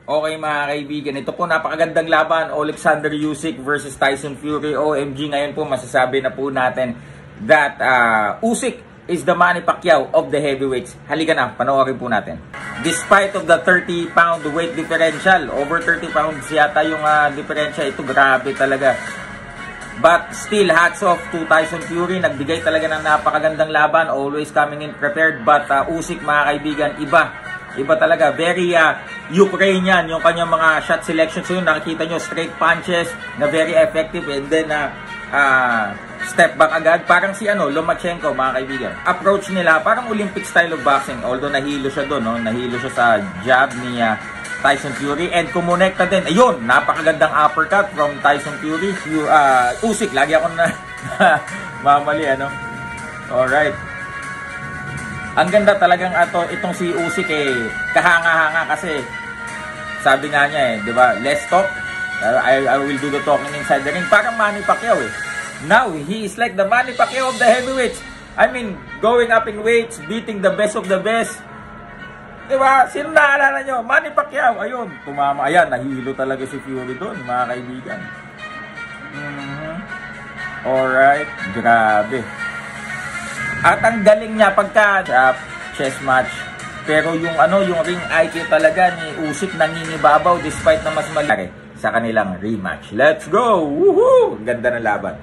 Okay mga kaibigan, ito po napakagandang laban, Alexander Usyk versus Tyson Fury. OMG, ngayon po masasabi na po natin that Usyk is the Manny Pacquiao of the heavyweights. Halika na, panoorin po natin. Despite of the 30-pound weight differential, over 30 pounds yata yung differential, ito grabe talaga. But still, hats off to Tyson Fury. Nagbigay talaga ng napakagandang laban, always coming in prepared. But Usyk mga kaibigan, iba talaga, very Ukrainian yung kanyang mga shot selections. So yun, nakikita nyo, straight punches na very effective, and then step back agad. Parang si Lomachenko mga kaibigan. Approach nila, parang Olympic style of boxing. Although nahilo siya doon, no? Nahilo siya sa jab ni Tyson Fury, and kumonekta din. Ayun, napakagandang uppercut from Tyson Fury. Usyk, lagi ako na mamali, Alright. Ang ganda talagang itong si Usyk kahanga-hanga kasi sabi nga niya di ba? Let's talk. I will do the talking inside the ring. Parang Manny Pacquiao Now, he is like the Manny Pacquiao of the heavyweights. I mean, going up in weights, beating the best of the best. Di ba? Sino naalala nyo? Manny Pacquiao. Ayun, tumama. Ayan, nahilo talaga si Fury doon, mga kaibigan. Alright, grabe. At ang galing niya pagka chess match. Pero yung ring IQ talaga ni Usyk nangingibabaw despite na mas malaki sa kanilang rematch. Let's go! Woohoo! Ganda ng laban.